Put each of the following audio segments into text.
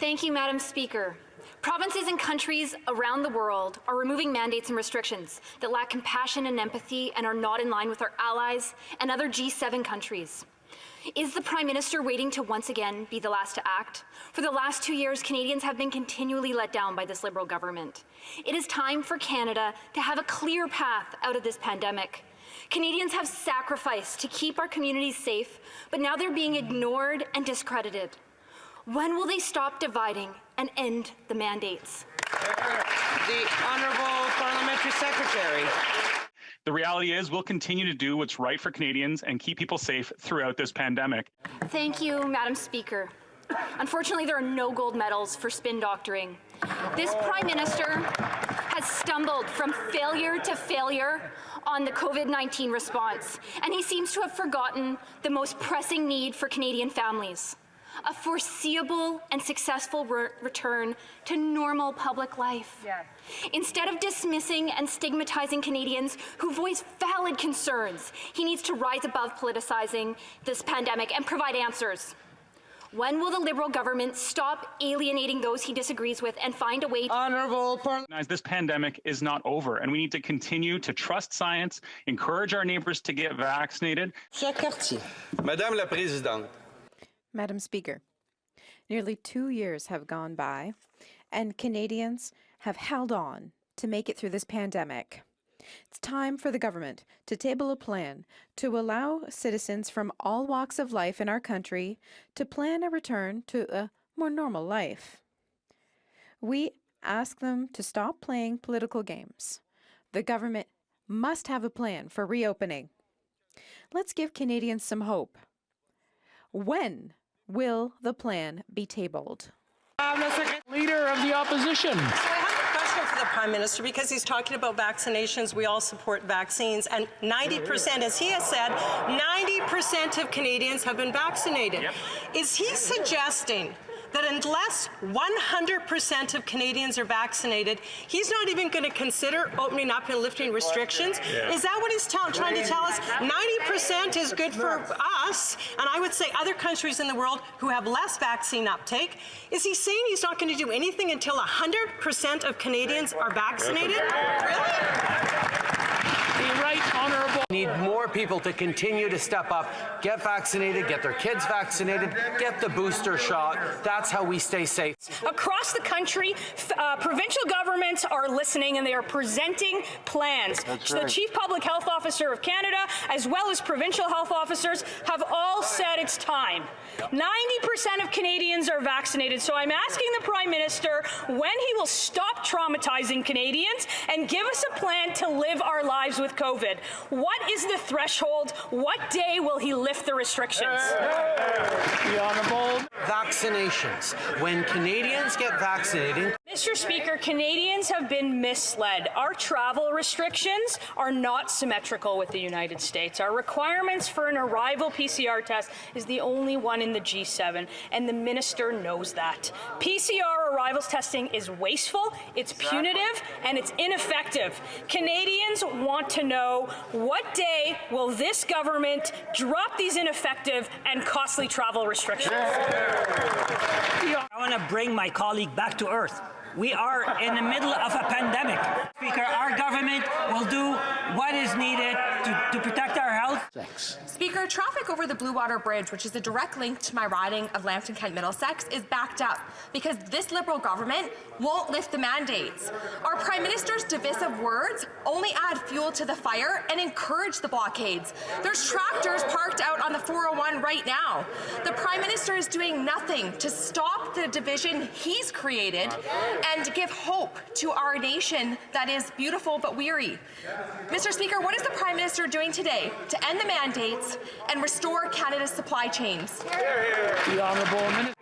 Thank you, Madam Speaker. Provinces and countries around the world are removing mandates and restrictions that lack compassion and empathy and are not in line with our allies and other G7 countries. Is the Prime Minister waiting to once again be the last to act? For the last 2 years, Canadians have been continually let down by this Liberal government. It is time for Canada to have a clear path out of this pandemic. Canadians have sacrificed to keep our communities safe, but now they're being ignored and discredited. When will they stop dividing and end the mandates? The Honourable Parliamentary Secretary. The reality is we'll continue to do what's right for Canadians and keep people safe throughout this pandemic. Thank you, Madam Speaker. Unfortunately, there are no gold medals for spin doctoring. This Prime Minister has stumbled from failure to failure on the COVID-19 response, and he seems to have forgotten the most pressing need for Canadian families: a foreseeable and successful return to normal public life. Yeah. Instead of dismissing and stigmatizing Canadians who voice valid concerns, he needs to rise above politicizing this pandemic and provide answers. When will the Liberal government stop alienating those he disagrees with and find a way to— Honourable Parliament. This pandemic is not over, and we need to continue to trust science, encourage our neighbours to get vaccinated. Madame la Présidente. Madam Speaker, nearly 2 years have gone by, and Canadians have held on to make it through this pandemic. It's time for the government to table a plan to allow citizens from all walks of life in our country to plan a return to a more normal life. We ask them to stop playing political games. The government must have a plan for reopening. Let's give Canadians some hope. When will the plan be tabled? Leader of the Opposition. So I have a question for the Prime Minister, because he's talking about vaccinations. We all support vaccines, and 90%, as he has said, 90% of Canadians have been vaccinated. Yep. Is he suggesting that unless 100% of Canadians are vaccinated, he's not even going to consider opening up and lifting restrictions? Yeah. Is that what he's trying to tell us? 90% is good for us, and I would say other countries in the world who have less vaccine uptake. Is he saying he's not going to do anything until 100% of Canadians are vaccinated? Really? The Right Honourable. Need more people to continue to step up, get vaccinated, get their kids vaccinated, get the booster shot. That's how we stay safe. Across the country, provincial governments are listening, and they are presenting plans. The Chief Public Health Officer of Canada, as well as provincial health officers, have all said it's time. 90% of Canadians are vaccinated, so I'm asking the Prime Minister when he will stop traumatizing Canadians and give us a plan to live our lives with COVID. What is the threshold? What day will he lift the restrictions? The Honourable. Vaccinations. When Canadians get vaccinated. Mr. Speaker, Canadians have been misled. Our travel restrictions are not symmetrical with the United States. Our requirements for an arrival PCR test is the only one in the G7, and the minister knows that. PCR arrivals testing is wasteful, it's punitive, and it's ineffective. Canadians want to know, what day will this government drop these ineffective and costly travel restrictions? I want to bring my colleague back to earth. We are in the middle of a pandemic. Speaker, our government will do what is needed to protect our health. Thanks. Speaker, traffic over the Blue Water Bridge, which is a direct link to my riding of Lambton-Kent-Middlesex, is backed up because this Liberal government won't lift the mandates. Our Prime Minister's divisive words only add fuel to the fire and encourage the blockades. There's tractors parked out on the 401 right now. The Prime Minister is doing nothing to stop the division he's created and give hope to our nation that is beautiful but weary. Mr. Speaker, what is the Prime Minister doing today to end the mandates and restore Canada's supply chains? The Honourable Minister.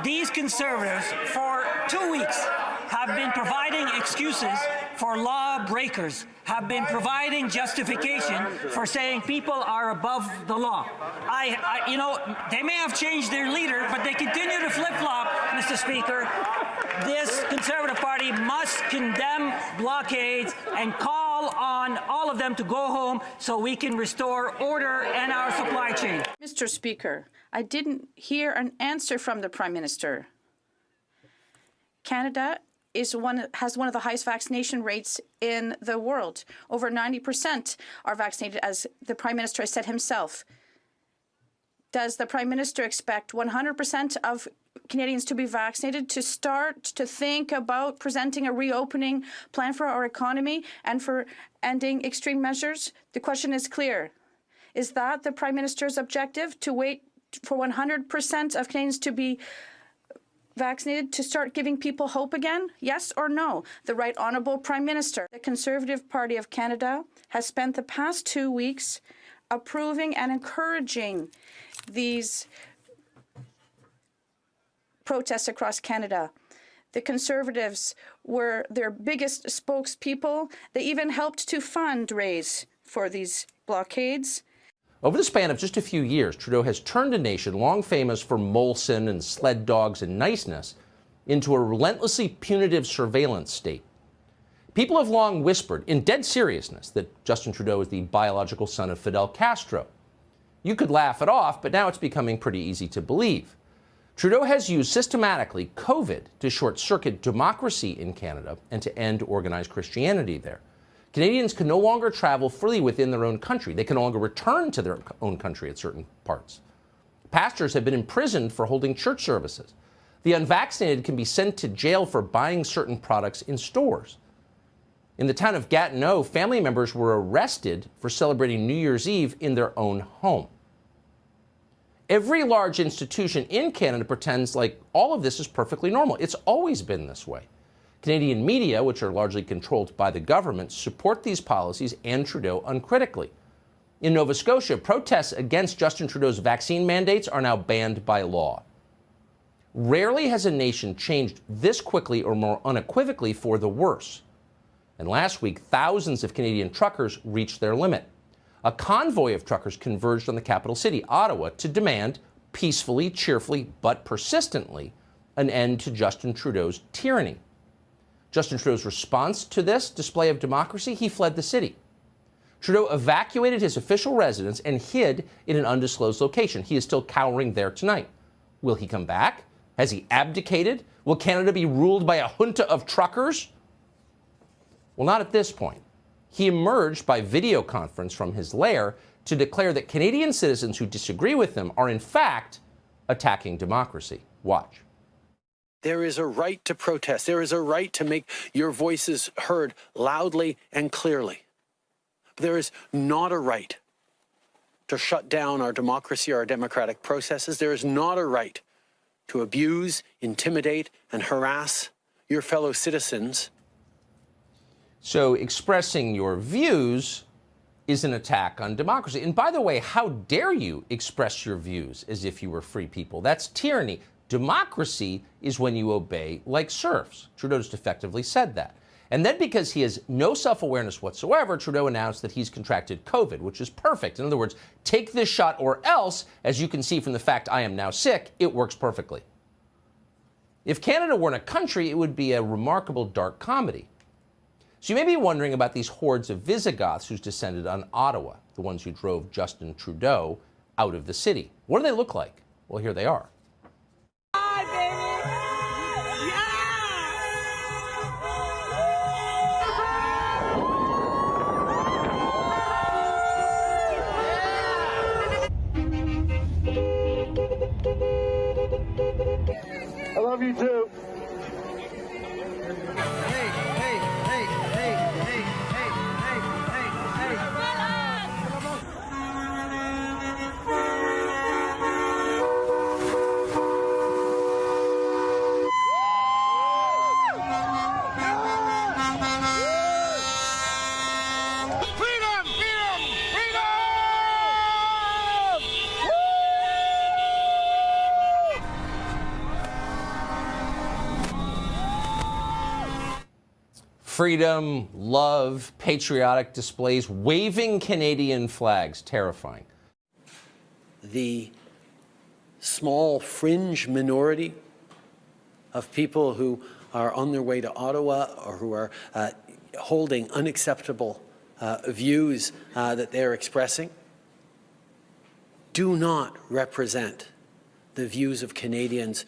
These Conservatives, for 2 weeks, have been providing excuses for lawbreakers, have been providing justification for saying people are above the law. You know, they may have changed their leader, but they continue to flip-flop, Mr. Speaker. This Conservative Party must condemn blockades and call on all of them to go home so we can restore order in our supply chain. Mr. Speaker, I didn't hear an answer from the Prime Minister. Canada has one of the highest vaccination rates in the world. Over 90% are vaccinated, as the Prime Minister has said himself. Does the Prime Minister expect 100% of Canadians to be vaccinated to start to think about presenting a reopening plan for our economy and for ending extreme measures? The question is clear. Is that the Prime Minister's objective, to wait for 100% of Canadians to be vaccinated to start giving people hope again? Yes or no? The Right Honourable Prime Minister. The Conservative Party of Canada has spent the past 2 weeks approving and encouraging these protests across Canada. The Conservatives were their biggest spokespeople. They even helped to fundraise for these blockades. Over the span of just a few years, Trudeau has turned a nation long famous for Molson and sled dogs and niceness into a relentlessly punitive surveillance state. People have long whispered, in dead seriousness, that Justin Trudeau is the biological son of Fidel Castro. You could laugh it off, but now it's becoming pretty easy to believe. Trudeau has used systematically COVID to short-circuit democracy in Canada and to end organized Christianity there. Canadians can no longer travel freely within their own country. They can no longer return to their own country at certain parts. Pastors have been imprisoned for holding church services. The unvaccinated can be sent to jail for buying certain products in stores. In the town of Gatineau, family members were arrested for celebrating New Year's Eve in their own home. Every large institution in Canada pretends like all of this is perfectly normal. It's always been this way. Canadian media, which are largely controlled by the government, support these policies and Trudeau uncritically. In Nova Scotia, protests against Justin Trudeau's vaccine mandates are now banned by law. Rarely has a nation changed this quickly or more unequivocally for the worse. And last week, thousands of Canadian truckers reached their limit. A convoy of truckers converged on the capital city, Ottawa, to demand, peacefully, cheerfully, but persistently, an end to Justin Trudeau's tyranny. Justin Trudeau's response to this display of democracy, he fled the city. Trudeau evacuated his official residence and hid in an undisclosed location. He is still cowering there tonight. Will he come back? Has he abdicated? Will Canada be ruled by a junta of truckers? Well, not at this point. He emerged by video conference from his lair to declare that Canadian citizens who disagree with him are in fact attacking democracy. Watch. There is a right to protest. There is a right to make your voices heard loudly and clearly. But there is not a right to shut down our democracy, our democratic processes. There is not a right to abuse, intimidate, and harass your fellow citizens. So expressing your views is an attack on democracy. And by the way, how dare you express your views as if you were free people? That's tyranny. Democracy is when you obey like serfs. Trudeau just effectively said that. And then because he has no self-awareness whatsoever, Trudeau announced that he's contracted COVID, which is perfect. In other words, take this shot or else, as you can see from the fact I am now sick, it works perfectly. If Canada weren't a country, it would be a remarkable dark comedy. So you may be wondering about these hordes of Visigoths who's descended on Ottawa, the ones who drove Justin Trudeau out of the city. What do they look like? Well, here they are. I love you too. Freedom, love, patriotic displays, waving Canadian flags, terrifying. The small fringe minority of people who are on their way to Ottawa or who are holding unacceptable views that they're expressing do not represent the views of Canadians